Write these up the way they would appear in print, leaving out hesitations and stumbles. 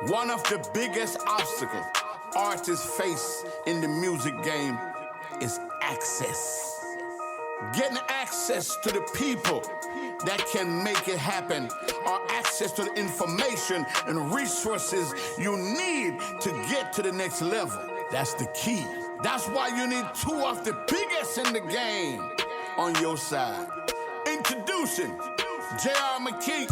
One of the biggest obstacles artists face in the music game is access. Getting access to the people that can make it happen, or access to the information and resources you need to get to the next level. That's the key. That's why you need two of the biggest in the game on your side. Introducing J.R. McKee,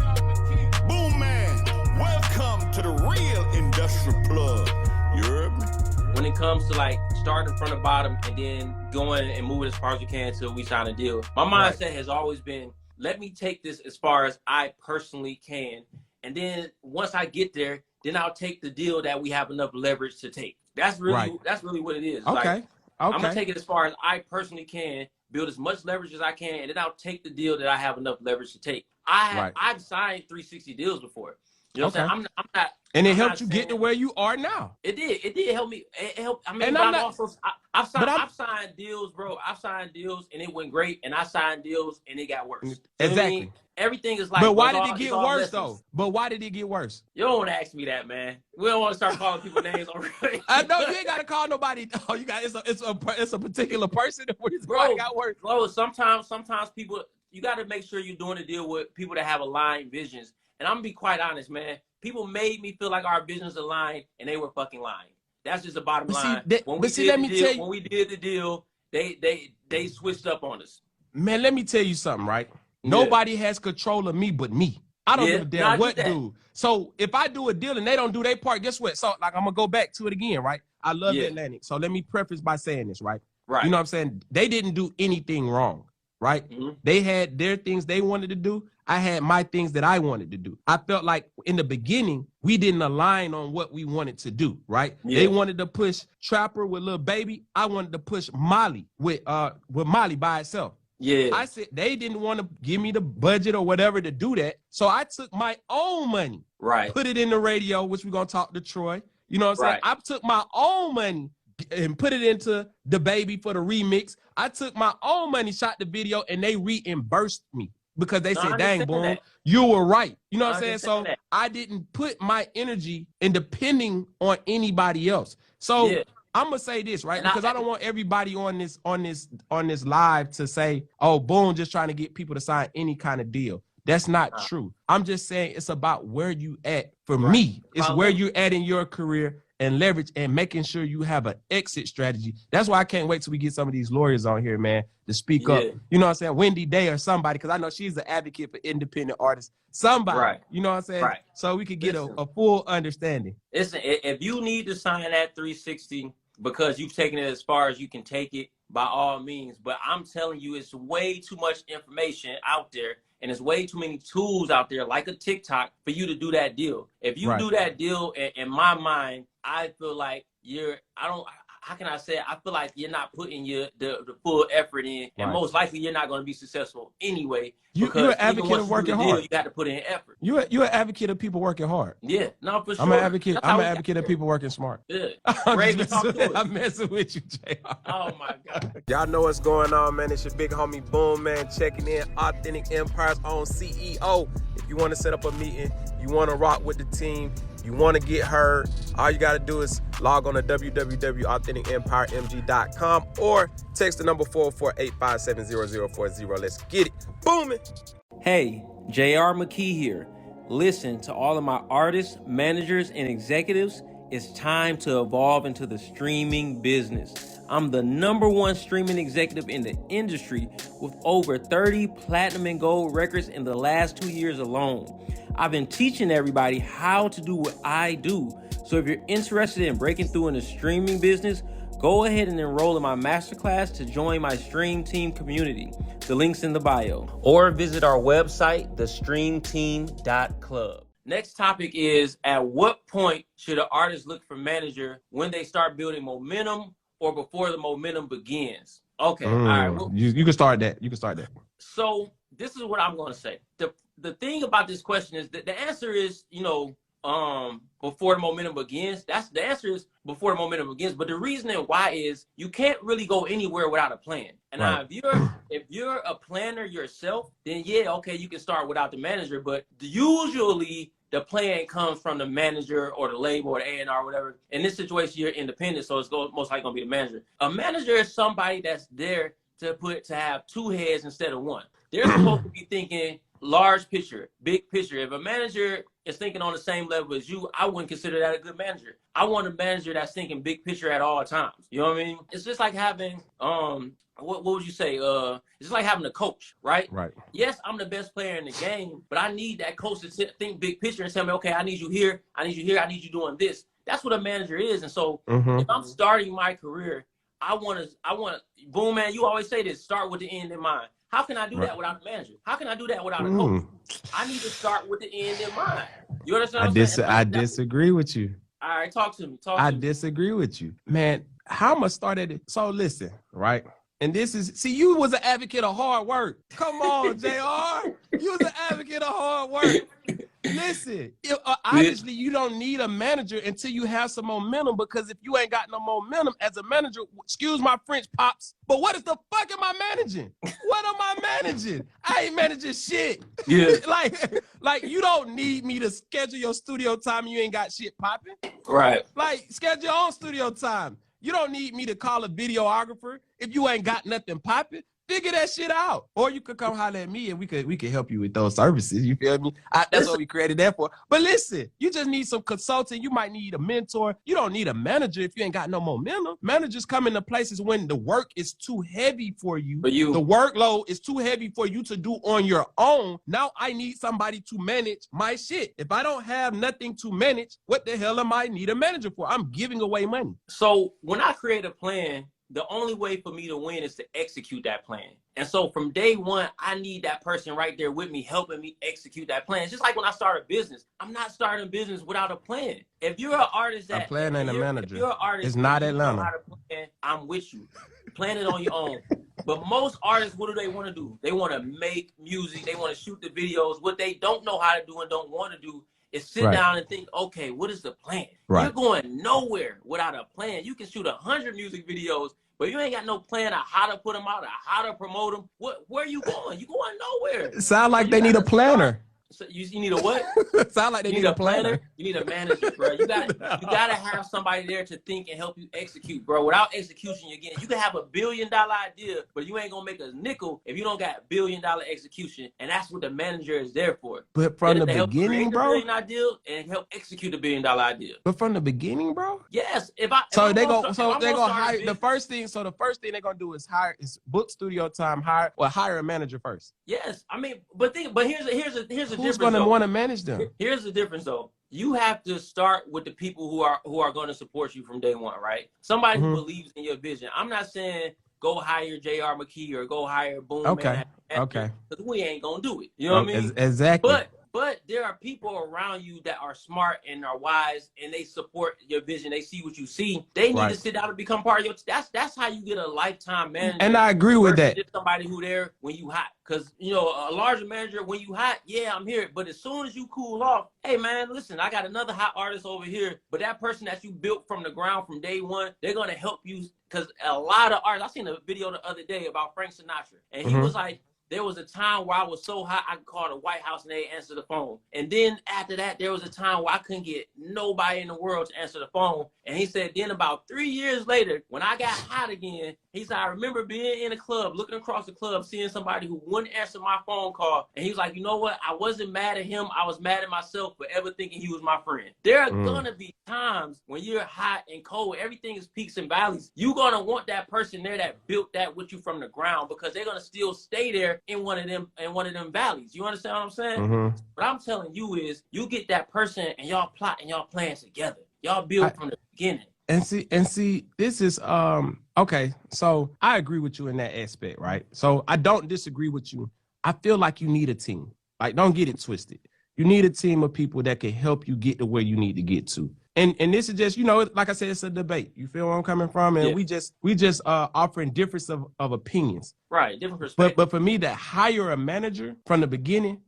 Boom Man. Welcome to the real industrial plug. You heard me? When it comes to like starting from the bottom and then going and moving as far as you can until we sign a deal, my mindset has always been, let me take this as far as I personally can. And then once I get there, then I'll take the deal that we have enough leverage to take. That's really what it is. Okay. I'm gonna take it as far as I personally can, build as much leverage as I can, and then I'll take the deal that I have enough leverage to take. I've signed 360 deals before. You know what I'm saying? I'm not. And it helped you get to where you are now. It did. It did help me. It helped. I mean, I've signed deals, bro. I've signed deals and it went great, and I signed deals and it got worse. Exactly. I mean, everything is like. But why did it get worse though? But why did it get worse? You don't want to ask me that, man. We don't want to start calling people names already. I know you ain't got to call nobody. Oh, you got it's a particular person that it got worse. Bro, sometimes people, you got to make sure you're doing a deal with people that have aligned visions. And I'm gonna be quite honest, man. People made me feel like our visions aligned, and they were fucking lying. That's just the bottom line. When we did the deal, they switched up on us. Man, let me tell you something, right? Yeah. Nobody has control of me but me. I don't give a damn what do. So if I do a deal and they don't do their part, guess what? So like I'm gonna go back to it again, right? I love Atlantic. So let me preface by saying this, right? Right. You know what I'm saying? They didn't do anything wrong, right? Mm-hmm. They had their things they wanted to do. I had my things that I wanted to do. I felt like in the beginning, we didn't align on what we wanted to do, right? Yeah. They wanted to push Trapper with Lil Baby. I wanted to push Molly with Molly by itself. Yeah. I said they didn't want to give me the budget or whatever to do that. So I took my own money, right? Put it in the radio, which we're going to talk to Troy. You know what I'm saying? I took my own money and put it into the Baby for the remix. I took my own money, shot the video, and they reimbursed me. Because they said, dang, boy, you were right. You know what I'm saying? So I didn't put my energy in depending on anybody else. So I'm gonna say this, right? Because I don't want everybody on this live to say, oh, Boom, just trying to get people to sign any kind of deal. That's not true. I'm just saying it's about where you at. For me, it's where you're at in your career and leverage and making sure you have an exit strategy. That's why I can't wait till we get some of these lawyers on here, man, to speak up. You know what I'm saying? Wendy Day or somebody, because I know she's an advocate for independent artists. Somebody, you know what I'm saying? Right. So we could get a full understanding. Listen, if you need to sign that 360 because you've taken it as far as you can take it, by all means. But I'm telling you, it's way too much information out there. And there's way too many tools out there like a TikTok for you to do that deal. If you do that deal, in my mind, I feel like how can I say it? I feel like you're not putting the full effort in, and most likely you're not going to be successful anyway. You're an advocate of working hard. You got to put in effort. You're an advocate of people working hard. Yeah, no, for sure. I'm an advocate of people working smart. Yeah. I'm messing with you, JR. Oh my God. Y'all know what's going on, man. It's your big homie Boom Man checking in. Authentic Empire's own CEO. If you want to set up a meeting, you want to rock with the team, you want to get heard, all you got to do is log on to www.AuthenticEmpireMG.com or text the number 448-570-040. Let's get it. Booming. Hey, J.R. McKee here. Listen to all of my artists, managers, and executives. It's time to evolve into the streaming business. I'm the #1 streaming executive in the industry with over 30 platinum and gold records in the last 2 years alone. I've been teaching everybody how to do what I do. So if you're interested in breaking through in the streaming business, go ahead and enroll in my masterclass to join my Stream Team community. The link's in the bio. Or visit our website, thestreamteam.club. Next topic is, at what point should an artist look for manager when they start building momentum or before the momentum begins? Okay, all right. Well, you can start that. So this is what I'm going to say. The thing about this question is that the answer is, before the momentum begins? That's the answer is before the momentum begins. But the reason why is you can't really go anywhere without a plan. And now if you're a planner yourself, then yeah, okay, you can start without the manager. But usually the plan comes from the manager or the label or the A&R or whatever. In this situation, you're independent, so it's most likely gonna be the manager. A manager is somebody that's there to have two heads instead of one. They're supposed to be thinking large picture, big picture. If a manager is thinking on the same level as you, I wouldn't consider that a good manager. I want a manager that's thinking big picture at all times. You know what I mean? It's just like having what would you say? It's just like having a coach, right? Right. Yes, I'm the best player in the game, but I need that coach to think big picture and tell me, okay, I need you here, I need you here, I need you doing this. That's what a manager is. And so if I'm starting my career, I want to, boom, man, you always say this, start with the end in mind. How can I do that without a manager? How can I do that without a coach? I need to start with the end in mind. You understand what I'm saying? I disagree with you. All right, talk to me. I disagree with you. Man, how much started it? So listen, right? And this is, see, you was an advocate of hard work. Come on, JR. You was an advocate of hard work. Listen, obviously you don't need a manager until you have some momentum, because if you ain't got no momentum as a manager, excuse my French, pops, but what is the fuck am I managing? What am I managing? I ain't managing shit. Yeah. like you don't need me to schedule your studio time and you ain't got shit popping. Right. Like, schedule your own studio time. You don't need me to call a videographer if you ain't got nothing popping. Figure that shit out. Or you could come holler at me and we could help you with those services. You feel me? That's what we created that for. But listen, you just need some consulting. You might need a mentor. You don't need a manager if you ain't got no momentum. Managers come into places when the work is too heavy for you. The workload is too heavy for you to do on your own. Now I need somebody to manage my shit. If I don't have nothing to manage, what the hell am I need a manager for? I'm giving away money. So when I create a plan, the only way for me to win is to execute that plan. And so from day one, I need that person right there with me, helping me execute that plan. It's just like when I start a business, I'm not starting a business without a plan. If you're an artist that— a plan ain't a manager. If you're an artist, it's not Atlanta. I'm with you. Plan it on your own. But most artists, what do they want to do? They want to make music. They want to shoot the videos. What they don't know how to do and don't want to do is sit down and think, okay, what is the plan? You're going nowhere without a plan. You can shoot 100 music videos, but you ain't got no plan of how to put them out or how to promote them. Where are you going? You going nowhere. Sound like they need a planner. So you need a what? Sound like they need a planner. You need a manager, bro. You gotta have somebody there to think and help you execute, bro. Without execution, you can have $1 billion idea, but you ain't gonna make a nickel if you don't got $1 billion execution. And that's what the manager is there for. But from the beginning, bro, $1 billion idea and help execute $1 billion idea. But from the beginning, bro. Yes. They gonna hire the first thing. So the first thing they're gonna do is book studio time, hire a manager first. Yes, I mean, but here's a difference. Who's gonna want to manage them? Here's the difference, though. You have to start with the people who are going to support you from day one, right? Somebody who believes in your vision. I'm not saying go hire J.R. McKee or go hire Boom. Okay. Because we ain't gonna do it. You know what I mean? Exactly. But there are people around you that are smart and are wise, and they support your vision. They see what you see. They need to sit down and become part of your. That's how you get a lifetime manager. And I agree with that. Just somebody who there when you hot, because a larger manager when you hot, yeah, I'm here. But as soon as you cool off, hey man, listen, I got another hot artist over here. But that person that you built from the ground from day one, they're gonna help you. Because a lot of artists, I seen a video the other day about Frank Sinatra, and he was like, there was a time where I was so hot I could call the White House and they answer the phone. And then after that, there was a time where I couldn't get nobody in the world to answer the phone. And he said, then about 3 years later, when I got hot again, he said, I remember being in a club, looking across the club, seeing somebody who wouldn't answer my phone call. And he was like, you know what? I wasn't mad at him. I was mad at myself for ever thinking he was my friend. There are going to be times when you're hot and cold. Everything is peaks and valleys. You're going to want that person there that built that with you from the ground, because they're going to still stay there in one of them valleys. You understand what I'm saying? What I'm telling you is you get that person and y'all plot and y'all plan together. Y'all build from the beginning. And see, this is okay. So I agree with you in that aspect, right? So I don't disagree with you. I feel like you need a team. Like, don't get it twisted. You need a team of people that can help you get to where you need to get to. And this is just, like I said, it's a debate. You feel where I'm coming from? And we just offering difference of opinions. Right, different perspective. But for me to hire a manager from the beginning,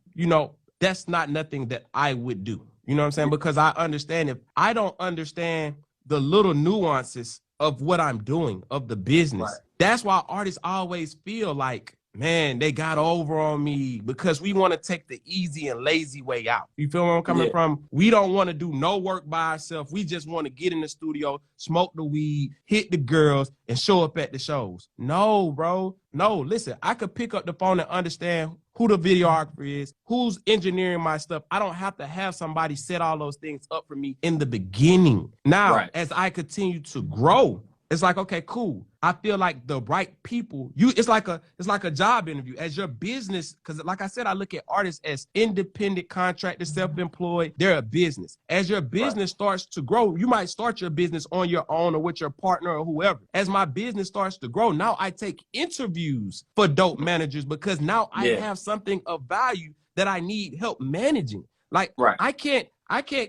that's not nothing that I would do. You know what I'm saying? Because I understand if I don't understand the little nuances of what I'm doing, of the business, that's why artists always feel like, man, they got over on me because we want to take the easy and lazy way out. You feel where I'm coming from? We don't want to do no work by ourselves. We just want to get in the studio, smoke the weed, hit the girls, and show up at the shows. No, bro. No, listen, I could pick up the phone and understand who the videographer is, who's engineering my stuff. I don't have to have somebody set all those things up for me in the beginning. Now, as I continue to grow, it's like, okay, cool. I feel like the right people, it's like a job interview. As your business, because like I said, I look at artists as independent contractors, self-employed. They're a business. As your business starts to grow, you might start your business on your own or with your partner or whoever. As my business starts to grow, now I take interviews for dope managers because now I have something of value that I need help managing. Like I can't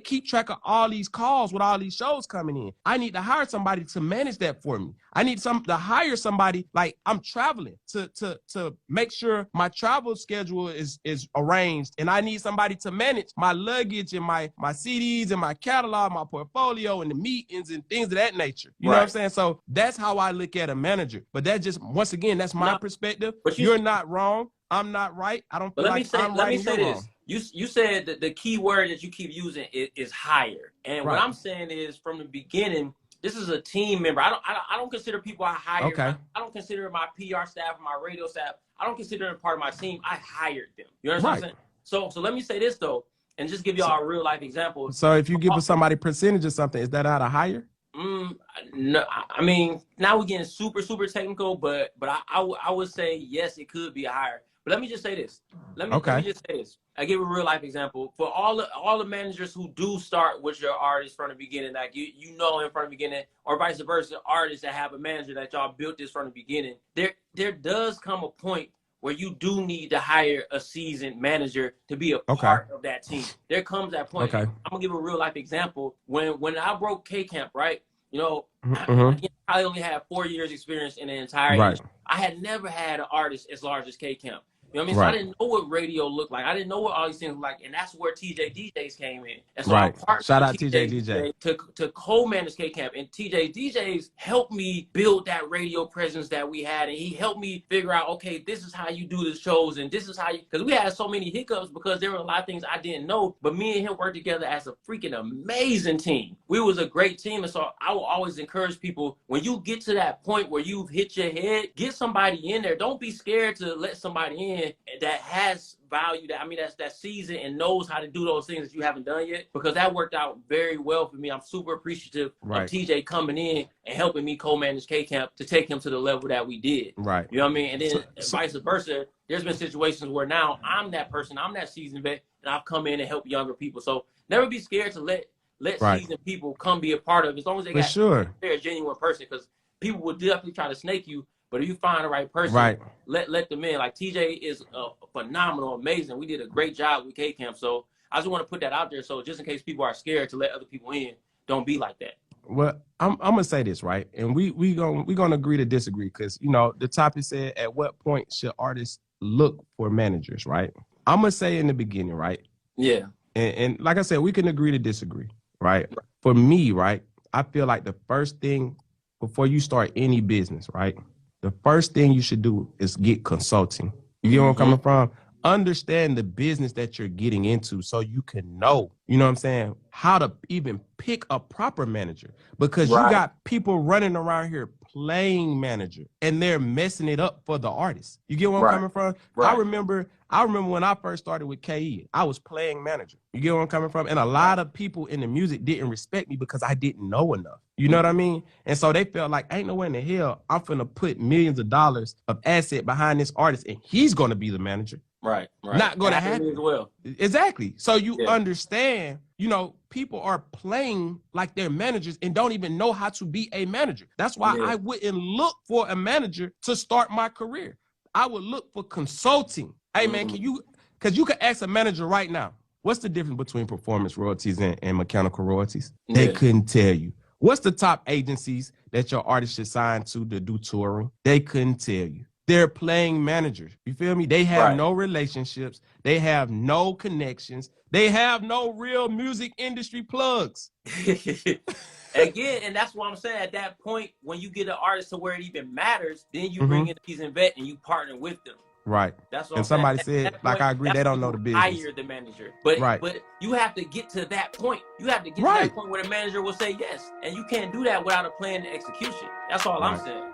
keep track of all these calls with all these shows coming in. I need to hire somebody to manage that for me. I need to hire somebody, like I'm traveling, to make sure my travel schedule is arranged. And I need somebody to manage my luggage and my CDs and my catalog, my portfolio and the meetings and things of that nature. You know what I'm saying? So that's how I look at a manager. But that just, once again, that's my perspective. But you're not wrong. I'm not right. I don't feel like I'm right and you're wrong. You said that the key word that you keep using is hire. And what I'm saying is, from the beginning, this is a team member. I don't consider people I hire. I don't consider my PR staff, my radio staff. I don't consider them part of my team. I hired them. You understand what I'm saying? So let me say this though, and just give y'all a real life example. So if you give somebody percentage or something, is that out of hire? No, I mean, now we're getting super technical, but I would say yes, it could be a hire. But let me just say this. Let me just say this. I give a real life example for all the managers who do start with your artist from the beginning, like you know him from the beginning, or vice versa, artists that have a manager that y'all built this from the beginning. There does come a point where you do need to hire a seasoned manager to be a part of that team. There comes that point. I'm gonna give a real life example. When I broke K Camp, right? You know, I only had 4 years experience in the entire industry. I had never had an artist as large as K Camp. You know what I mean? So I didn't know what radio looked like. I didn't know what all these things looked like. And that's where TJ DJs came in. And so I partnered Shout out with TJ DJ. to co-manage K-Camp. And TJ DJs helped me build that radio presence that we had. And he helped me figure out, okay, this is how you do the shows. And this is how you, because we had so many hiccups because there were a lot of things I didn't know. But me and him worked together as a freaking amazing team. We was a great team. And so I will always encourage people, when you get to that point where you've hit your head, get somebody in there. Don't be scared to let somebody in that has value, that seasoned and knows how to do those things that you haven't done yet, because that worked out very well for me. I'm super appreciative of TJ coming in and helping me co-manage K-Camp to take him to the level that we did. You know what I mean? And then vice versa, there's been situations where now I'm that person, I'm that seasoned vet, and I've come in and help younger people. So never be scared to let seasoned people come be a part of it, as long as they they're a genuine person, because people will definitely try to snake you. But if you find the right person, let them in. Like TJ is phenomenal, amazing. We did a great job with K-Camp. So I just want to put that out there. So just in case people are scared to let other people in, don't be like that. Well, I'm gonna say this, right? And we gonna agree to disagree, because you know the topic said, at what point should artists look for managers, right? I'm gonna say in the beginning, right? Yeah. And like I said, we can agree to disagree, right? For me, right, I feel like the first thing before you start any business, right? The first thing you should do is get consulting. You get where I'm coming from? Understand the business that you're getting into so you can know, you know what I'm saying, how to even pick a proper manager. Because you got people running around here playing manager and they're messing it up for the artist. You get where I'm coming from? I remember when I first started with KE, I was playing manager. You get where I'm coming from? And a lot of people in the music didn't respect me because I didn't know enough. You know what I mean? And so they felt like, ain't no way in the hell I'm finna put millions of dollars of asset behind this artist and he's gonna be the manager. Not gonna happen as well. Exactly. So you understand, you know, people are playing like they're managers and don't even know how to be a manager. That's why I wouldn't look for a manager to start my career. I would look for consulting. Hey man, because you can ask a manager right now, what's the difference between performance royalties and mechanical royalties? They couldn't tell you. What's the top agencies that your artist should sign to do touring? They couldn't tell you. they're playing managers. You feel me? They have no relationships. They have no connections. They have no real music industry plugs. Again, and that's what I'm saying. At that point, when you get an artist to where it even matters, then you bring in a seasoned vet and you partner with them. Right. That's what and I'm somebody saying. said, like, I agree, they don't know the business. Hire the manager. But you have to get to that point. You have to get to that point where the manager will say yes. And you can't do that without a plan to execution. That's all I'm saying.